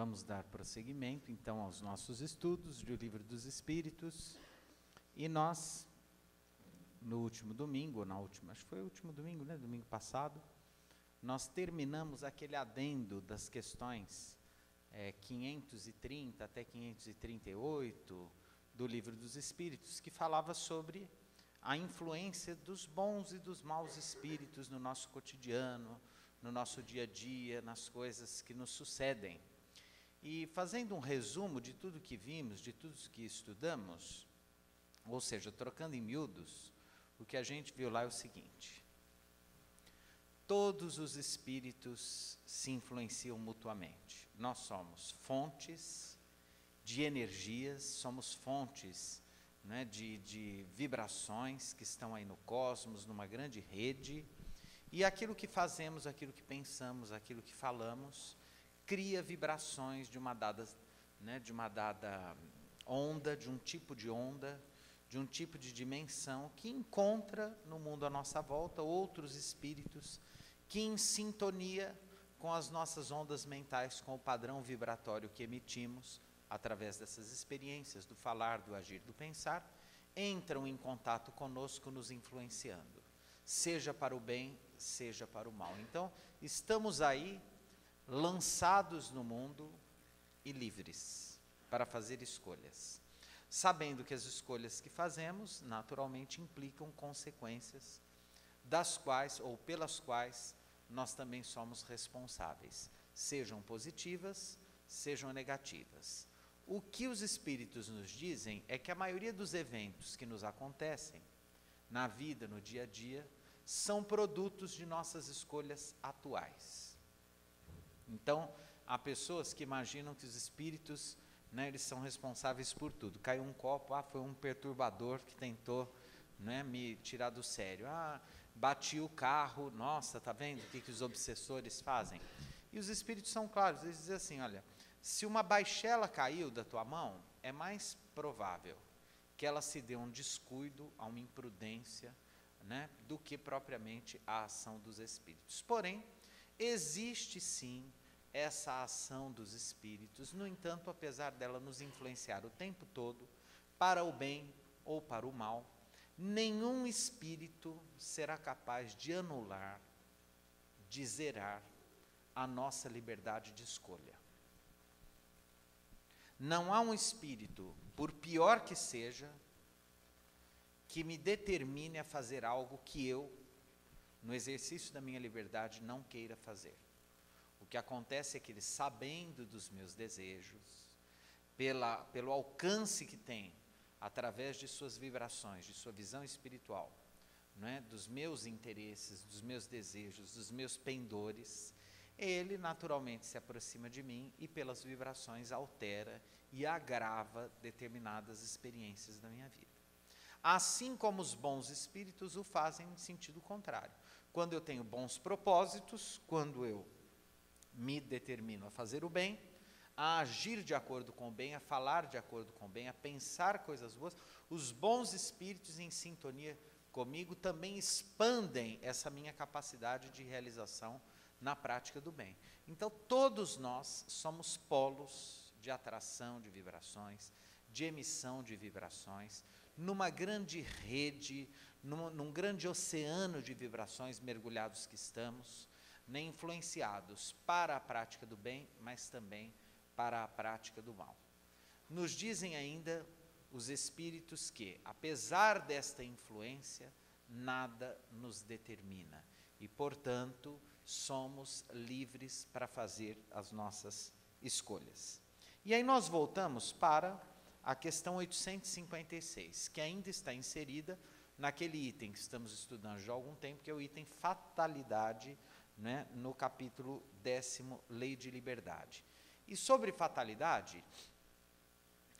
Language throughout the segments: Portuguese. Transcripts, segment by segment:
Vamos dar prosseguimento, então, aos nossos estudos do Livro dos Espíritos. E nós, no último domingo, acho que foi o último domingo, né? Domingo passado, nós terminamos aquele adendo das questões 530 até 538 do Livro dos Espíritos, que falava sobre a influência dos bons e dos maus espíritos no nosso cotidiano, no nosso dia a dia, nas coisas que nos sucedem. E fazendo um resumo de tudo que vimos, de tudo que estudamos, ou seja, trocando em miúdos, o que a gente viu lá é o seguinte: todos os espíritos se influenciam mutuamente. Nós somos fontes de energias, somos fontes, né, de vibrações que estão aí no cosmos, numa grande rede, e aquilo que fazemos, aquilo que pensamos, aquilo que falamos, cria vibrações de uma dada onda, de um tipo de dimensão que encontra no mundo à nossa volta outros espíritos que, em sintonia com as nossas ondas mentais, com o padrão vibratório que emitimos através dessas experiências do falar, do agir, do pensar, entram em contato conosco, nos influenciando, seja para o bem, seja para o mal. Então, estamos aí lançados no mundo e livres para fazer escolhas, sabendo que as escolhas que fazemos naturalmente implicam consequências das quais ou pelas quais nós também somos responsáveis, sejam positivas, sejam negativas. O que os espíritos nos dizem é que a maioria dos eventos que nos acontecem na vida, no dia a dia, são produtos de nossas escolhas atuais. Então, há pessoas que imaginam que os espíritos, né, eles são responsáveis por tudo. Caiu um copo, foi um perturbador que tentou, né, me tirar do sério. Bati o carro, nossa, está vendo o que os obsessores fazem? E os espíritos são claros, eles dizem assim: olha, se uma baixela caiu da tua mão, é mais provável que ela se dê um descuido, a uma imprudência, né, do que propriamente a ação dos espíritos. Porém, existe sim essa ação dos espíritos, no entanto, apesar dela nos influenciar o tempo todo, para o bem ou para o mal, nenhum espírito será capaz de anular, de zerar a nossa liberdade de escolha. Não há um espírito, por pior que seja, que me determine a fazer algo que eu, no exercício da minha liberdade, não queira fazer. O que acontece é que ele, sabendo dos meus desejos, pelo alcance que tem, através de suas vibrações, de sua visão espiritual, né, dos meus interesses, dos meus desejos, dos meus pendores, ele naturalmente se aproxima de mim e pelas vibrações altera e agrava determinadas experiências da minha vida. Assim como os bons espíritos o fazem em sentido contrário. Quando eu tenho bons propósitos, quando eu me determino a fazer o bem, a agir de acordo com o bem, a falar de acordo com o bem, a pensar coisas boas, os bons espíritos em sintonia comigo também expandem essa minha capacidade de realização na prática do bem. Então, todos nós somos polos de atração de vibrações, de emissão de vibrações, numa grande rede, num grande oceano de vibrações mergulhados que estamos, né, influenciados para a prática do bem, mas também para a prática do mal. Nos dizem ainda os espíritos que, apesar desta influência, nada nos determina e, portanto, somos livres para fazer as nossas escolhas. E aí nós voltamos para a questão 856, que ainda está inserida naquele item que estamos estudando já há algum tempo, que é o item fatalidade, né, no capítulo 10º, Lei de Liberdade. E sobre fatalidade,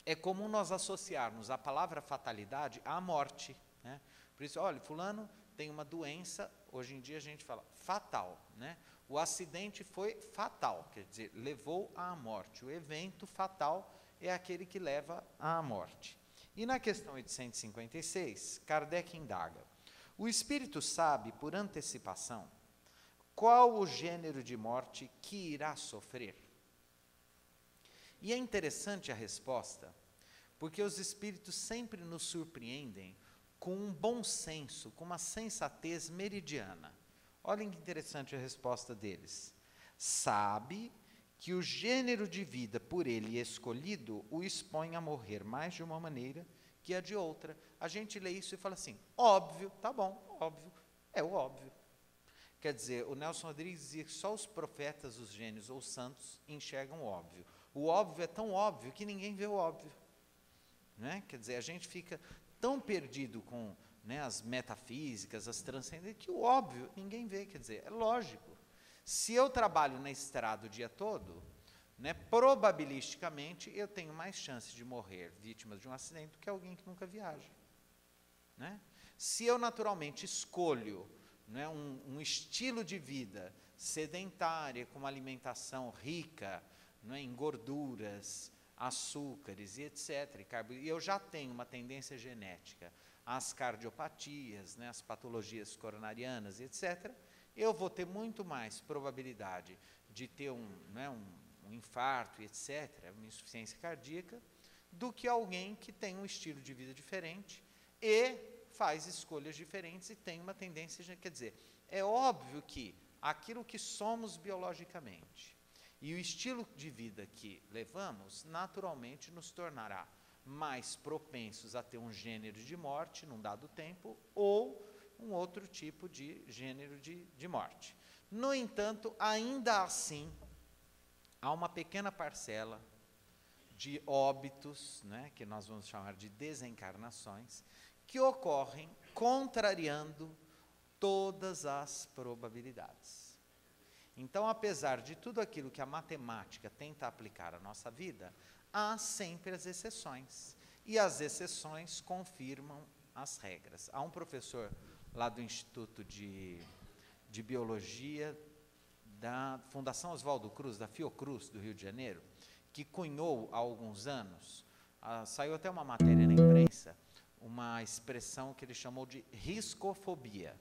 é comum nós associarmos a palavra fatalidade à morte, né? Por isso, olha, fulano tem uma doença, hoje em dia a gente fala fatal, né? O acidente foi fatal, quer dizer, levou à morte. O evento fatal é aquele que leva à morte. E na questão 856, Kardec indaga: o espírito sabe, por antecipação, qual o gênero de morte que irá sofrer? E é interessante a resposta, porque os espíritos sempre nos surpreendem com um bom senso, com uma sensatez meridiana. Olhem que interessante a resposta deles. Sabe que o gênero de vida por ele escolhido o expõe a morrer mais de uma maneira que a de outra. A gente lê isso e fala assim, óbvio, tá bom, óbvio, é o óbvio. Quer dizer, o Nelson Rodrigues dizia que só os profetas, os gênios ou os santos enxergam o óbvio. O óbvio é tão óbvio que ninguém vê o óbvio. Né? Quer dizer, a gente fica tão perdido com, né, as metafísicas, as transcendências, que o óbvio ninguém vê. Quer dizer, é lógico. Se eu trabalho na estrada o dia todo, né, probabilisticamente eu tenho mais chance de morrer vítima de um acidente do que alguém que nunca viaja. Né? Se eu naturalmente escolho, né, um estilo de vida sedentária, com uma alimentação rica, né, em gorduras, açúcares e etc., e eu já tenho uma tendência genética às cardiopatias, né, às patologias coronarianas e etc., eu vou ter muito mais probabilidade de ter um infarto, etc., uma insuficiência cardíaca, do que alguém que tem um estilo de vida diferente e faz escolhas diferentes e tem uma tendência, quer dizer, é óbvio que aquilo que somos biologicamente e o estilo de vida que levamos, naturalmente nos tornará mais propensos a ter um gênero de morte num dado tempo ou um outro tipo de gênero de morte. No entanto, ainda assim, há uma pequena parcela de óbitos, né, que nós vamos chamar de desencarnações, que ocorrem contrariando todas as probabilidades. Então, apesar de tudo aquilo que a matemática tenta aplicar à nossa vida, há sempre as exceções. E as exceções confirmam as regras. Há um professor lá do Instituto de Biologia da Fundação Oswaldo Cruz, da Fiocruz, do Rio de Janeiro, que cunhou há alguns anos, saiu até uma matéria na imprensa, uma expressão que ele chamou de riscofobia.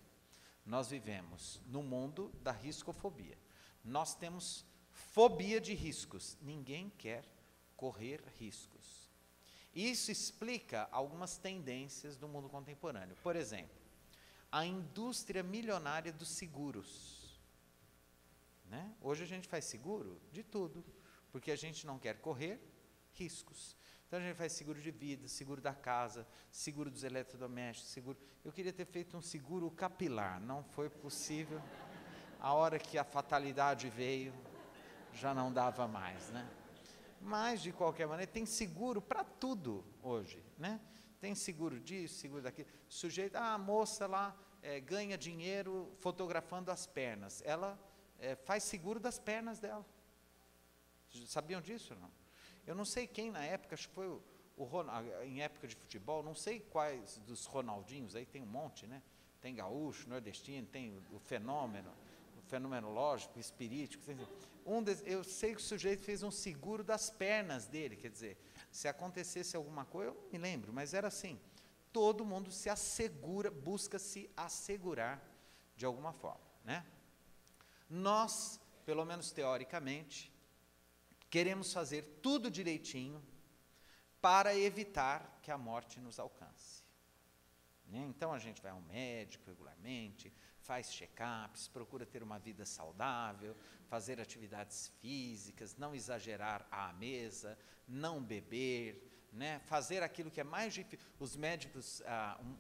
Nós vivemos no mundo da riscofobia. Nós temos fobia de riscos. Ninguém quer correr riscos. Isso explica algumas tendências do mundo contemporâneo. Por exemplo, a indústria milionária dos seguros. Né? Hoje a gente faz seguro de tudo, porque a gente não quer correr riscos. Então a gente faz seguro de vida, seguro da casa, seguro dos eletrodomésticos, seguro. Eu queria ter feito um seguro capilar, não foi possível. A hora que a fatalidade veio, já não dava mais, né? Mas, de qualquer maneira, tem seguro para tudo hoje, né? Tem seguro disso, seguro daquilo. Sujeito, a moça lá ganha dinheiro fotografando as pernas. Ela faz seguro das pernas dela. Sabiam disso ou não? Eu não sei quem na época, acho que foi em época de futebol, não sei quais dos Ronaldinhos, aí tem um monte, né? Tem gaúcho, nordestino, tem o fenomenológico, espirítico. Eu sei que o sujeito fez um seguro das pernas dele, quer dizer, se acontecesse alguma coisa, eu não me lembro, mas era assim, todo mundo se assegura, busca se assegurar de alguma forma, né? Nós, pelo menos teoricamente, queremos fazer tudo direitinho para evitar que a morte nos alcance. Né? Então, a gente vai ao médico regularmente, faz check-ups, procura ter uma vida saudável, fazer atividades físicas, não exagerar à mesa, não beber, né? Fazer aquilo que é mais difícil. Os médicos,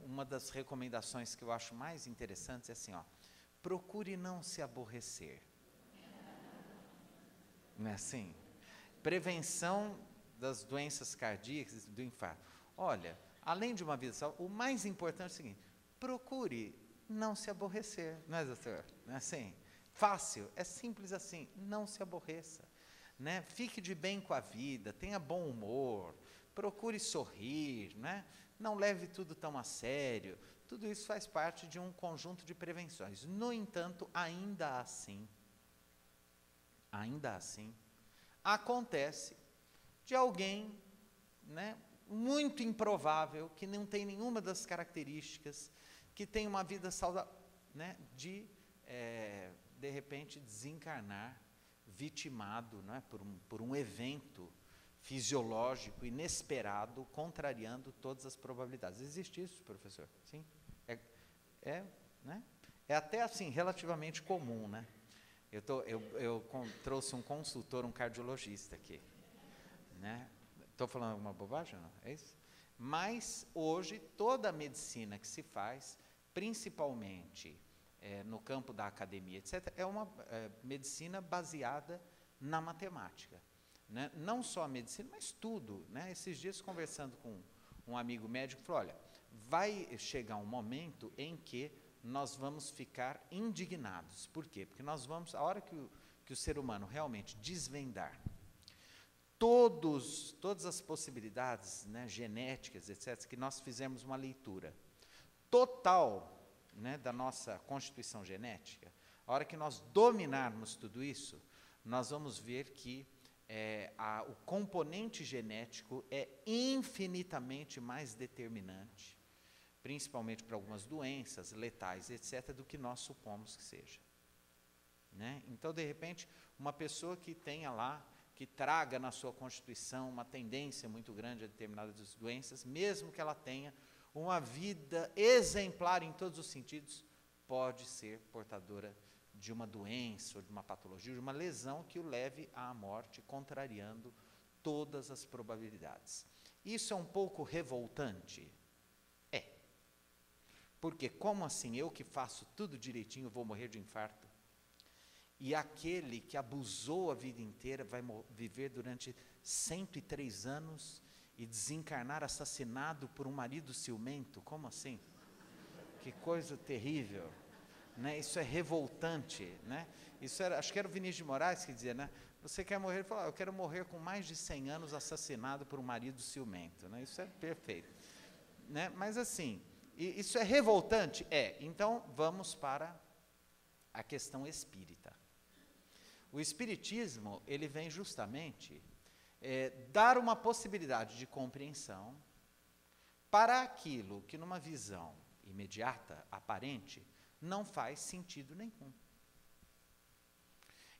uma das recomendações que eu acho mais interessantes é assim, ó, procure não se aborrecer. Não é assim? Prevenção das doenças cardíacas, do infarto. Olha, além de uma vida saudável, o mais importante é o seguinte, procure não se aborrecer, não é, doutor? Não é assim? Fácil, é simples assim, não se aborreça. Né? Fique de bem com a vida, tenha bom humor, procure sorrir, né? Não leve tudo tão a sério. Tudo isso faz parte de um conjunto de prevenções. No entanto, ainda assim, acontece de alguém, né, muito improvável, que não tem nenhuma das características, que tem uma vida saudável, né, de repente, desencarnar, vitimado, não é, por um evento fisiológico, inesperado, contrariando todas as probabilidades. Existe isso, professor? Sim. Né? É até assim, relativamente comum, né? Eu trouxe um consultor, um cardiologista aqui, né? Estou falando alguma bobagem, não? É isso? Mas, hoje, toda a medicina que se faz, principalmente no campo da academia, etc., é uma medicina baseada na matemática. Né? Não só a medicina, mas tudo. Né? Esses dias, conversando com um amigo médico, falou, olha, vai chegar um momento em que nós vamos ficar indignados. Por quê? Porque nós vamos, a hora que o ser humano realmente desvendar todas as possibilidades, né, genéticas, etc., que nós fizemos uma leitura total, né, da nossa constituição genética, a hora que nós dominarmos tudo isso, nós vamos ver que o componente genético é infinitamente mais determinante, principalmente para algumas doenças letais, etc., do que nós supomos que seja. Né? Então, de repente, uma pessoa que tenha lá, que traga na sua constituição uma tendência muito grande a determinadas doenças, mesmo que ela tenha uma vida exemplar em todos os sentidos, pode ser portadora de uma doença, ou de uma patologia, de uma lesão que o leve à morte, contrariando todas as probabilidades. Isso é um pouco revoltante? É. Porque como assim eu que faço tudo direitinho vou morrer de infarto? E aquele que abusou a vida inteira vai viver durante 103 anos e desencarnar assassinado por um marido ciumento? Como assim? Que coisa terrível. Né? Isso é revoltante. Né? Isso era, acho que era o Vinícius de Moraes que dizia, né? Você quer morrer? Ele falou, eu quero morrer com mais de 100 anos assassinado por um marido ciumento. Né? Isso é perfeito. Né? Mas assim, isso é revoltante? É. Então, vamos para a questão espírita. O espiritismo, ele vem justamente dar uma possibilidade de compreensão para aquilo que numa visão imediata, aparente, não faz sentido nenhum.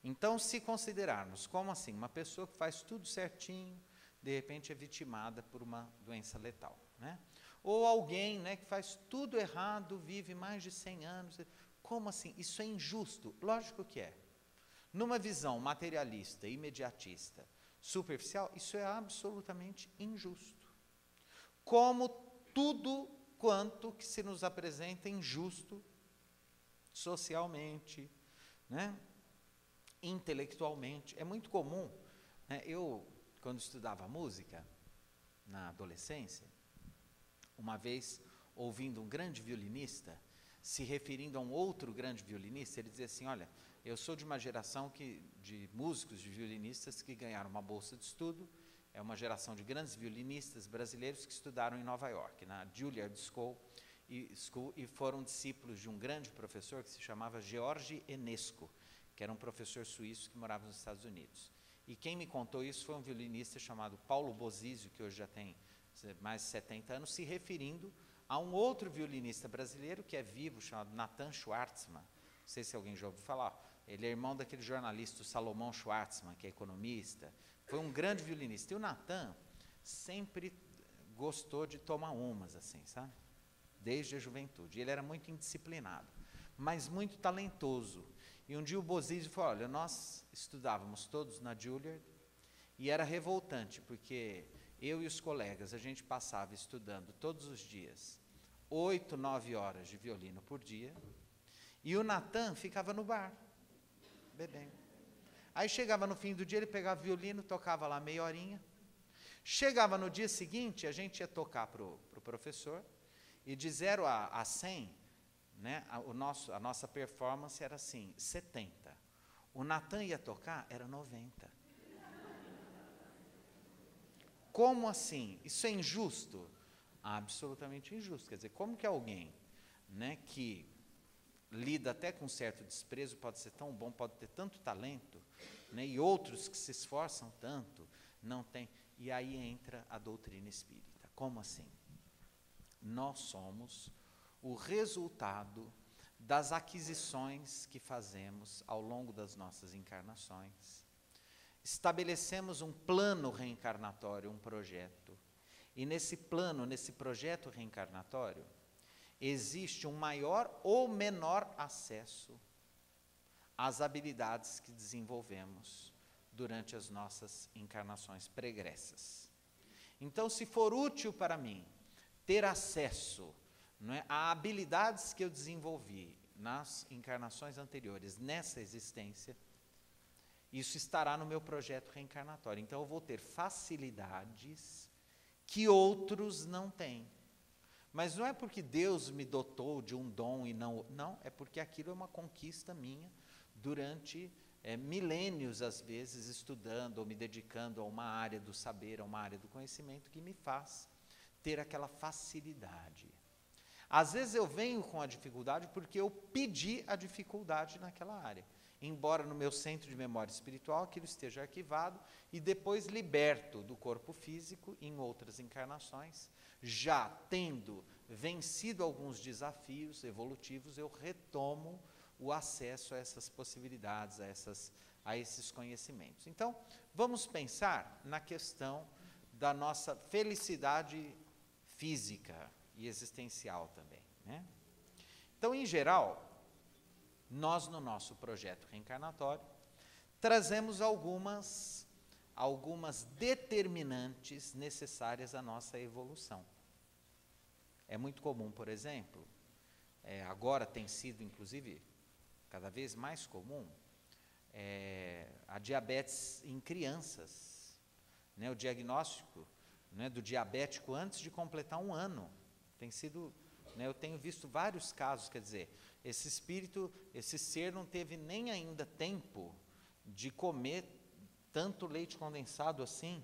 Então, se considerarmos como assim, uma pessoa que faz tudo certinho, de repente é vitimada por uma doença letal, né? Ou alguém, né, que faz tudo errado, vive mais de 100 anos, como assim? Isso é injusto? Lógico que é. Numa visão materialista, imediatista, superficial, isso é absolutamente injusto. Como tudo quanto que se nos apresenta injusto, socialmente, né, intelectualmente. É muito comum, né, eu, quando estudava música, na adolescência, uma vez, ouvindo um grande violinista, se referindo a um outro grande violinista, ele dizia assim, olha, eu sou de uma geração de músicos, de violinistas que ganharam uma bolsa de estudo, é uma geração de grandes violinistas brasileiros que estudaram em Nova York, na Juilliard School, e foram discípulos de um grande professor que se chamava George Enesco, que era um professor suíço que morava nos Estados Unidos. E quem me contou isso foi um violinista chamado Paulo Bozizio, que hoje já tem mais de 70 anos, se referindo a um outro violinista brasileiro que é vivo, chamado Nathan Schwartzman. Não sei se alguém já ouviu falar. Ele é irmão daquele jornalista, o Salomão Schwartzman, que é economista. Foi um grande violinista. E o Nathan sempre gostou de tomar umas, assim, sabe? Desde a juventude. Ele era muito indisciplinado, mas muito talentoso. E um dia o Bozizio falou, olha, nós estudávamos todos na Juilliard e era revoltante, porque eu e os colegas, a gente passava estudando todos os dias 8, 9 horas de violino por dia, e o Nathan ficava no bar, bebendo. Aí chegava no fim do dia, ele pegava o violino, tocava lá meia horinha, chegava no dia seguinte, a gente ia tocar para o professor, e de 0 a 100, né, a nossa performance era assim, 70. O Nathan ia tocar, era 90. Como assim? Isso é injusto? Absolutamente injusto. Quer dizer, como que alguém, né, que lida até com certo desprezo, pode ser tão bom, pode ter tanto talento, né, e outros que se esforçam tanto, não tem. E aí entra a doutrina espírita. Como assim? Nós somos o resultado das aquisições que fazemos ao longo das nossas encarnações, estabelecemos um plano reencarnatório, um projeto. E nesse plano, nesse projeto reencarnatório, existe um maior ou menor acesso às habilidades que desenvolvemos durante as nossas encarnações pregressas. Então, se for útil para mim ter acesso, não é, a habilidades que eu desenvolvi nas encarnações anteriores, nessa existência, isso estará no meu projeto reencarnatório. Então, eu vou ter facilidades que outros não têm. Mas não é porque Deus me dotou de um dom e não, é porque aquilo é uma conquista minha durante milênios, às vezes, estudando ou me dedicando a uma área do saber, a uma área do conhecimento que me faz ter aquela facilidade. Às vezes eu venho com a dificuldade porque eu pedi a dificuldade naquela área. Embora no meu centro de memória espiritual aquilo esteja arquivado e depois liberto do corpo físico em outras encarnações, já tendo vencido alguns desafios evolutivos, eu retomo o acesso a essas possibilidades, a esses conhecimentos. Então, vamos pensar na questão da nossa felicidade física e existencial também, né? Então, em geral, nós, no nosso projeto reencarnatório, trazemos algumas determinantes necessárias à nossa evolução. É muito comum, por exemplo, agora tem sido, inclusive, cada vez mais comum, a diabetes em crianças, né, o diagnóstico, né, do diabético antes de completar 1 ano. Tem sido, né, eu tenho visto vários casos, quer dizer, esse espírito, esse ser não teve nem ainda tempo de comer tanto leite condensado assim,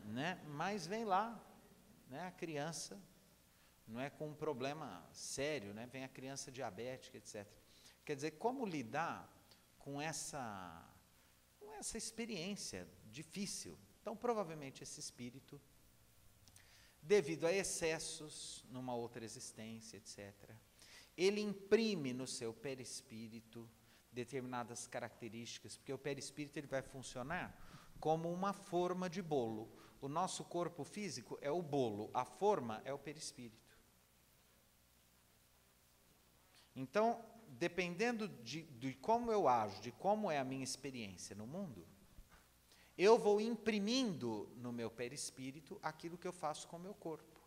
né? Mas vem lá, né, a criança, não é, com um problema sério, né? Vem a criança diabética, etc. Quer dizer, como lidar com essa experiência difícil? Então, provavelmente esse espírito, devido a excessos numa outra existência, etc., ele imprime no seu perispírito determinadas características, porque o perispírito ele vai funcionar como uma forma de bolo. O nosso corpo físico é o bolo, a forma é o perispírito. Então, dependendo de como eu ajo, de como é a minha experiência no mundo, eu vou imprimindo no meu perispírito aquilo que eu faço com o meu corpo.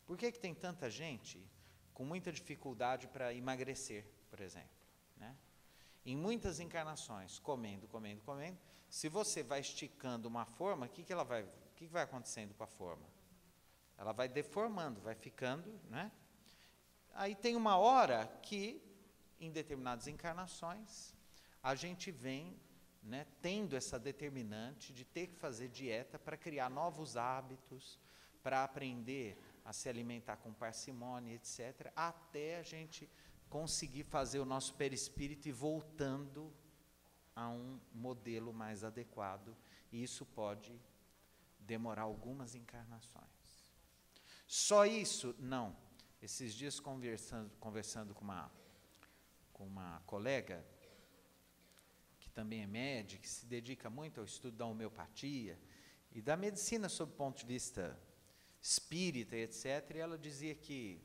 Por que tem tanta gente com muita dificuldade para emagrecer, por exemplo, né? Em muitas encarnações, comendo, se você vai esticando uma forma, o que vai acontecendo com a forma? Ela vai deformando, vai ficando, né? Aí tem uma hora que, em determinadas encarnações, a gente vem, né, tendo essa determinante de ter que fazer dieta para criar novos hábitos, para aprender a se alimentar com parcimônia, etc., até a gente conseguir fazer o nosso perispírito ir voltando a um modelo mais adequado. E isso pode demorar algumas encarnações. Só isso? Não. Esses dias conversando com uma colega, que também é médica, que se dedica muito ao estudo da homeopatia e da medicina sob o ponto de vista espírita, etc., e ela dizia que,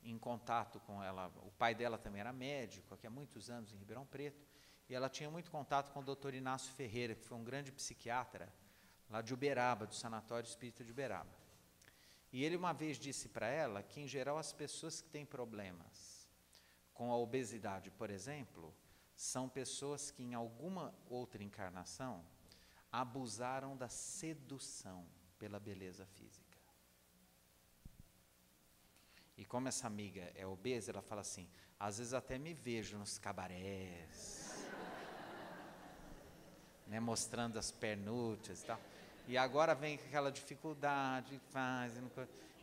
em contato com ela, o pai dela também era médico, aqui há muitos anos em Ribeirão Preto, e ela tinha muito contato com o Dr. Inácio Ferreira, que foi um grande psiquiatra lá de Uberaba, do Sanatório Espírita de Uberaba. E ele uma vez disse para ela que, em geral, as pessoas que têm problemas com a obesidade, por exemplo, são pessoas que, em alguma outra encarnação, abusaram da sedução pela beleza física. E como essa amiga é obesa, ela fala assim, às vezes até me vejo nos cabarés, né, mostrando as pernúteas e tal. E agora vem aquela dificuldade,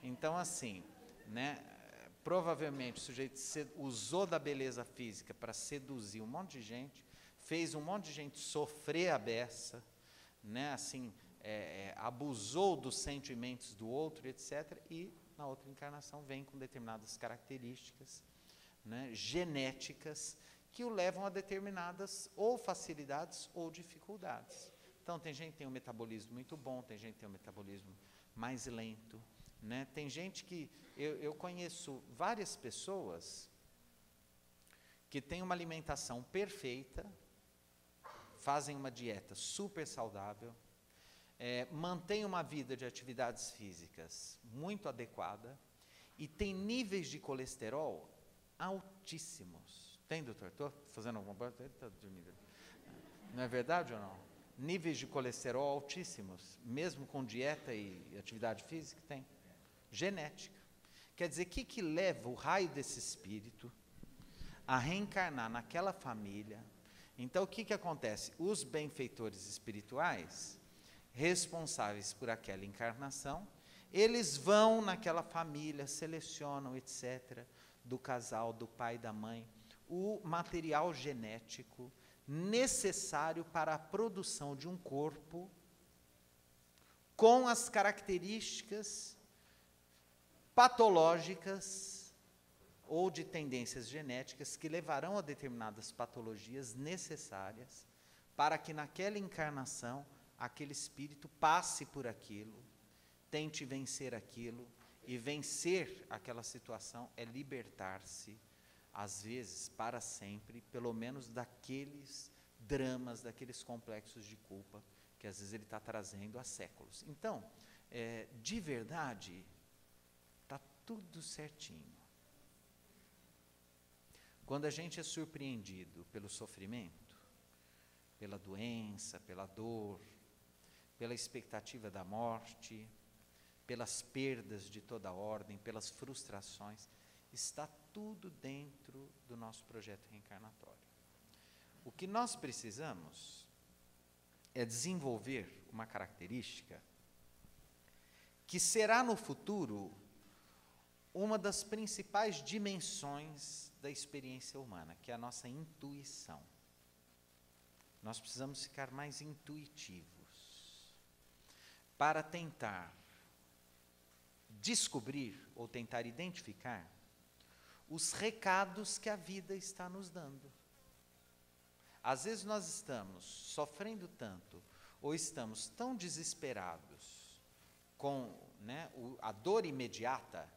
então assim, né, provavelmente o sujeito usou da beleza física para seduzir um monte de gente, fez um monte de gente sofrer a beça, né, assim, abusou dos sentimentos do outro, etc., e na outra encarnação vem com determinadas características, né, genéticas, que o levam a determinadas ou facilidades ou dificuldades. Então, tem gente que tem um metabolismo muito bom, tem gente que tem um metabolismo mais lento, né? Tem gente que, eu conheço várias pessoas que têm uma alimentação perfeita, fazem uma dieta super saudável, mantêm uma vida de atividades físicas muito adequada e tem níveis de colesterol altíssimos. Tem, doutor? Estou fazendo alguma coisa? Ele está dormindo. Não é verdade ou não? Níveis de colesterol altíssimos, mesmo com dieta e atividade física, tem. Genética. Quer dizer, o que leva o raio desse espírito a reencarnar naquela família? Então, o que acontece? Os benfeitores espirituais, responsáveis por aquela encarnação, eles vão naquela família, selecionam, etc., do casal, do pai e da mãe, o material genético necessário para a produção de um corpo com as características patológicas ou de tendências genéticas que levarão a determinadas patologias necessárias para que naquela encarnação aquele espírito passe por aquilo, tente vencer aquilo, e vencer aquela situação é libertar-se, às vezes, para sempre, pelo menos daqueles dramas, daqueles complexos de culpa, que às vezes ele está trazendo há séculos. Então, de verdade, está tudo certinho. Quando a gente é surpreendido pelo sofrimento, pela doença, pela dor, pela expectativa da morte, pelas perdas de toda ordem, pelas frustrações, está tudo dentro do nosso projeto reencarnatório. O que nós precisamos é desenvolver uma característica que será no futuro uma das principais dimensões da experiência humana, que é a nossa intuição. Nós precisamos ficar mais intuitivos para tentar descobrir ou tentar identificar os recados que a vida está nos dando. Às vezes nós estamos sofrendo tanto ou estamos tão desesperados com a dor imediata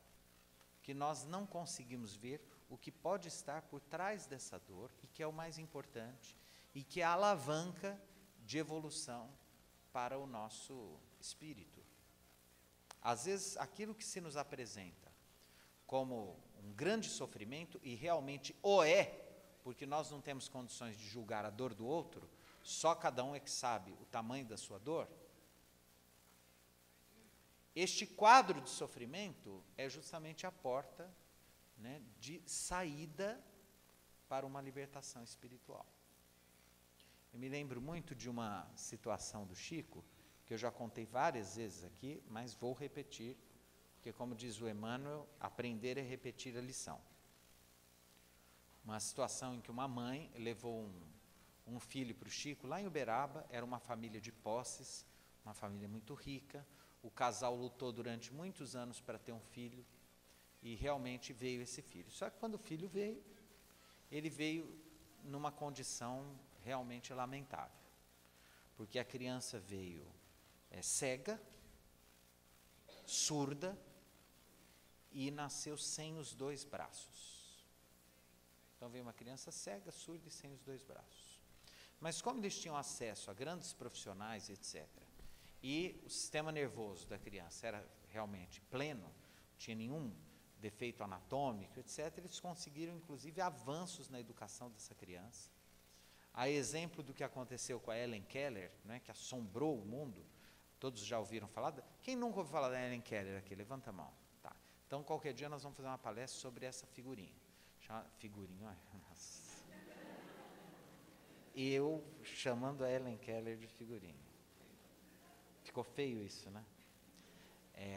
que nós não conseguimos ver o que pode estar por trás dessa dor e que é o mais importante e que é a alavanca de evolução para o nosso espírito. Às vezes, aquilo que se nos apresenta como um grande sofrimento, e realmente o é, porque nós não temos condições de julgar a dor do outro, só cada um é que sabe o tamanho da sua dor. Este quadro de sofrimento é justamente a porta, de saída para uma libertação espiritual. Eu me lembro muito de uma situação do Chico, que eu já contei várias vezes aqui, mas vou repetir, porque como diz o Emmanuel, aprender é repetir a lição. Uma situação em que uma mãe levou um filho para o Chico, lá em Uberaba, era uma família de posses, uma família muito rica, o casal lutou durante muitos anos para ter um filho, e realmente veio esse filho. Só que quando o filho veio, ele veio numa condição realmente lamentável, porque a criança veio cega, surda e nasceu sem os dois braços. Então veio uma criança cega, surda e sem os dois braços. Mas como eles tinham acesso a grandes profissionais, etc., e o sistema nervoso da criança era realmente pleno, não tinha nenhum defeito anatômico, etc., eles conseguiram inclusive avanços na educação dessa criança. A exemplo do que aconteceu com a Helen Keller, que assombrou o mundo. Todos já ouviram falar? Quem nunca ouviu falar da Helen Keller aqui? Levanta a mão. Tá. Então, qualquer dia nós vamos fazer uma palestra sobre essa figurinha. Figurinha, nossa. Eu chamando a Helen Keller de figurinha. Ficou feio isso, né?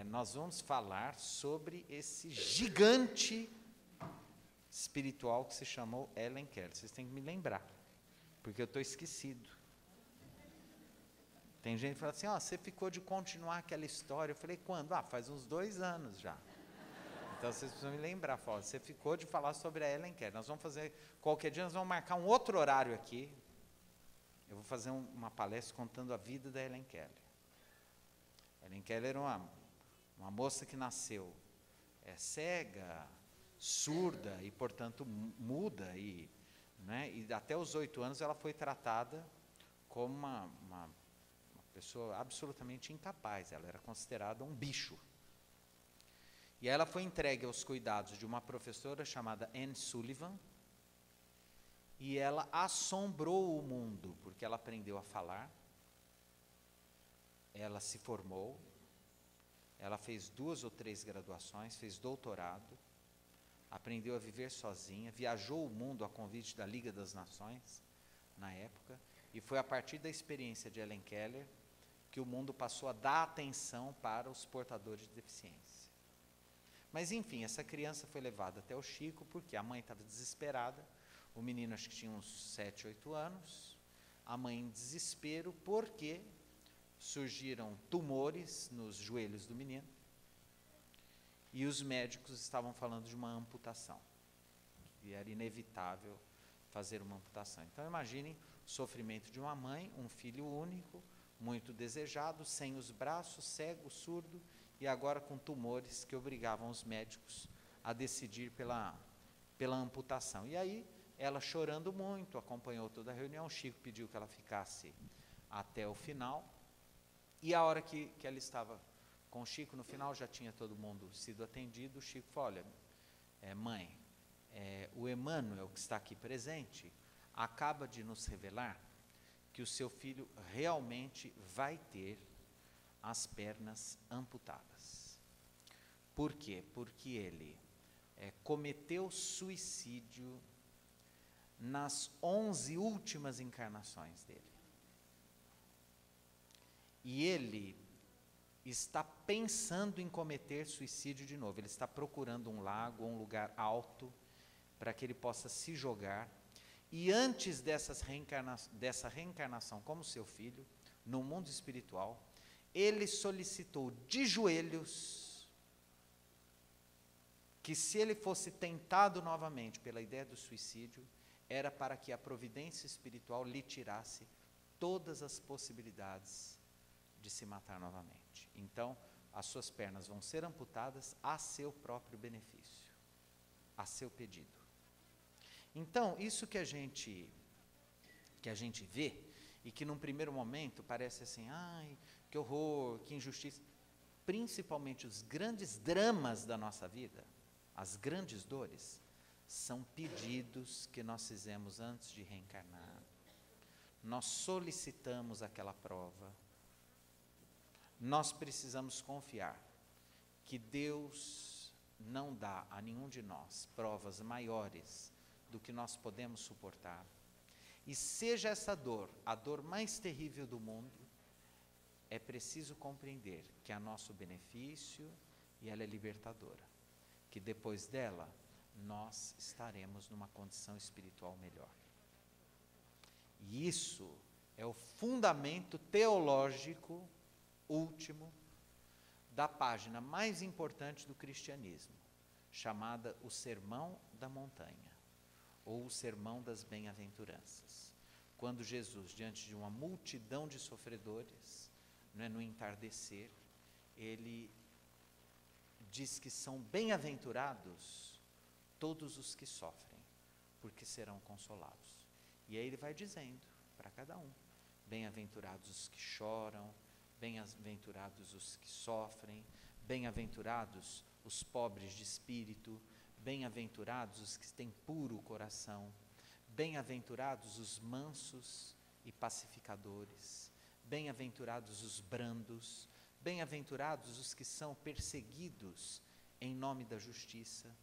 Nós vamos falar sobre esse gigante espiritual que se chamou Helen Keller. Vocês têm que me lembrar, porque eu estou esquecido. Tem gente que fala assim, você ficou de continuar aquela história. Eu falei, quando? Faz uns 2 anos já. Então vocês precisam me lembrar, você ficou de falar sobre a Helen Keller. Nós vamos fazer, qualquer dia nós vamos marcar um outro horário aqui. Eu vou fazer uma palestra contando a vida da Helen Keller. Helen Keller era uma moça que nasceu cega, surda e, portanto, muda. E até os 8 anos ela foi tratada como uma pessoa absolutamente incapaz. Ela era considerada um bicho. E ela foi entregue aos cuidados de uma professora chamada Anne Sullivan, e ela assombrou o mundo, porque ela aprendeu a falar, ela se formou, ela fez 2 ou 3 graduações, fez doutorado, aprendeu a viver sozinha, viajou o mundo a convite da Liga das Nações, na época, e foi a partir da experiência de Helen Keller que o mundo passou a dar atenção para os portadores de deficiência. Mas, enfim, essa criança foi levada até o Chico, porque a mãe estava desesperada, o menino acho que tinha uns 7, 8 anos, a mãe em desespero, porque surgiram tumores nos joelhos do menino, e os médicos estavam falando de uma amputação, e era inevitável fazer uma amputação. Então, imaginem o sofrimento de uma mãe, um filho único, muito desejado, sem os braços, cego, surdo, e agora com tumores que obrigavam os médicos a decidir pela amputação. E aí, ela chorando muito, acompanhou toda a reunião, o Chico pediu que ela ficasse até o final, e a hora que ela estava com o Chico, no final já tinha todo mundo sido atendido, o Chico falou, olha, mãe, o Emmanuel, que está aqui presente, acaba de nos revelar que o seu filho realmente vai ter as pernas amputadas. Por quê? Porque ele cometeu suicídio nas 11 últimas encarnações dele. E ele está pensando em cometer suicídio de novo. Ele está procurando um lago, um lugar alto, para que ele possa se jogar. E antes dessa reencarnação como seu filho, no mundo espiritual, ele solicitou de joelhos que, se ele fosse tentado novamente pela ideia do suicídio, era para que a providência espiritual lhe tirasse todas as possibilidades de se matar novamente. Então, as suas pernas vão ser amputadas a seu próprio benefício, a seu pedido. Então, isso que a gente vê, e que num primeiro momento parece assim, ai, que horror, que injustiça, principalmente os grandes dramas da nossa vida, as grandes dores, são pedidos que nós fizemos antes de reencarnar. Nós solicitamos aquela prova. Nós precisamos confiar que Deus não dá a nenhum de nós provas maiores do que nós podemos suportar. E seja essa dor a dor mais terrível do mundo, é preciso compreender que é a nosso benefício e ela é libertadora. Que depois dela, nós estaremos numa condição espiritual melhor. E isso é o fundamento teológico último da página mais importante do cristianismo, chamada o Sermão da Montanha, ou o Sermão das Bem-aventuranças. Quando Jesus, diante de uma multidão de sofredores, no entardecer, ele diz que são bem-aventurados todos os que sofrem, porque serão consolados. E aí ele vai dizendo para cada um, bem-aventurados os que choram, bem-aventurados os que sofrem, bem-aventurados os pobres de espírito, bem-aventurados os que têm puro coração, bem-aventurados os mansos e pacificadores, bem-aventurados os brandos, bem-aventurados os que são perseguidos em nome da justiça,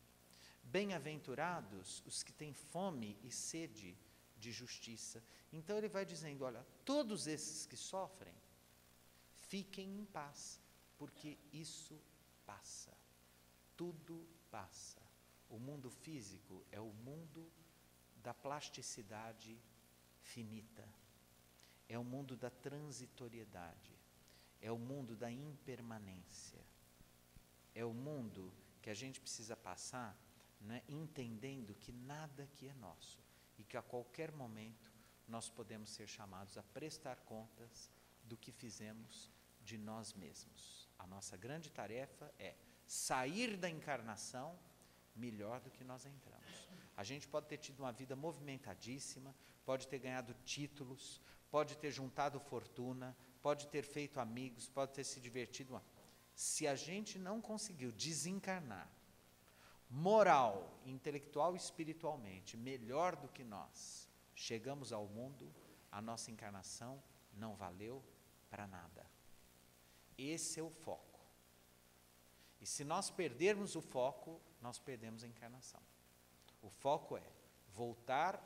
bem-aventurados os que têm fome e sede de justiça. Então ele vai dizendo, olha, todos esses que sofrem, fiquem em paz, porque isso passa, tudo passa. O mundo físico é o mundo da plasticidade finita, é o mundo da transitoriedade, é o mundo da impermanência, é o mundo que a gente precisa passar, né, entendendo que nada aqui é nosso e que a qualquer momento nós podemos ser chamados a prestar contas do que fizemos de nós mesmos. A nossa grande tarefa é sair da encarnação melhor do que nós entramos. A gente pode ter tido uma vida movimentadíssima, pode ter ganhado títulos, pode ter juntado fortuna, pode ter feito amigos, pode ter se divertido. Se a gente não conseguiu desencarnar moral, intelectual e espiritualmente melhor do que nós chegamos ao mundo, a nossa encarnação não valeu para nada. Esse é o foco. E se nós perdermos o foco, nós perdemos a encarnação. O foco é voltar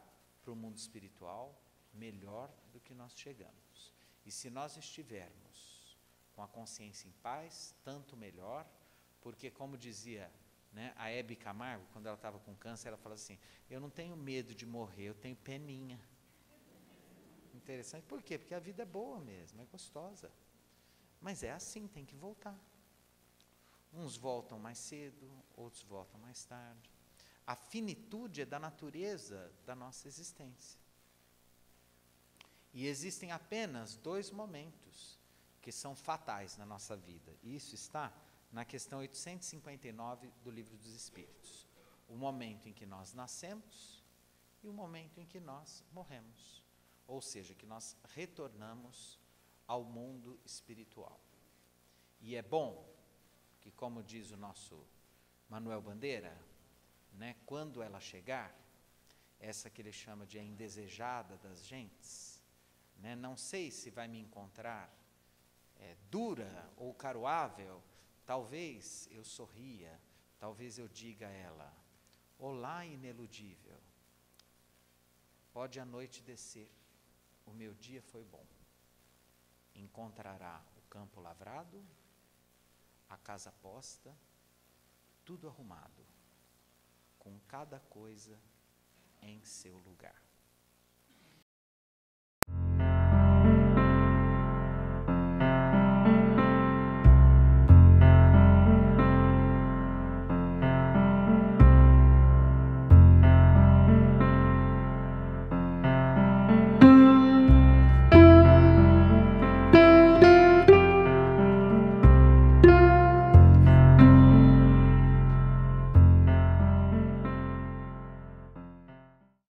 para o mundo espiritual melhor do que nós chegamos. E se nós estivermos com a consciência em paz, tanto melhor, porque como dizia, né, a Hebe Camargo, quando ela estava com câncer, ela falou assim, eu não tenho medo de morrer, eu tenho peninha. Interessante, por quê? Porque a vida é boa mesmo, é gostosa. Mas é assim, tem que voltar. Uns voltam mais cedo, outros voltam mais tarde. A finitude é da natureza da nossa existência. E existem apenas 2 momentos que são fatais na nossa vida. E isso está na questão 859 do Livro dos Espíritos. O momento em que nós nascemos e o momento em que nós morremos. Ou seja, que nós retornamos ao mundo espiritual. E é bom que, como diz o nosso Manuel Bandeira, né, quando ela chegar, essa que ele chama de a indesejada das gentes, né, não sei se vai me encontrar dura ou caroável, talvez eu sorria, talvez eu diga a ela, olá ineludível, pode a noite descer, o meu dia foi bom, encontrará o campo lavrado, a casa posta, tudo arrumado, com cada coisa em seu lugar.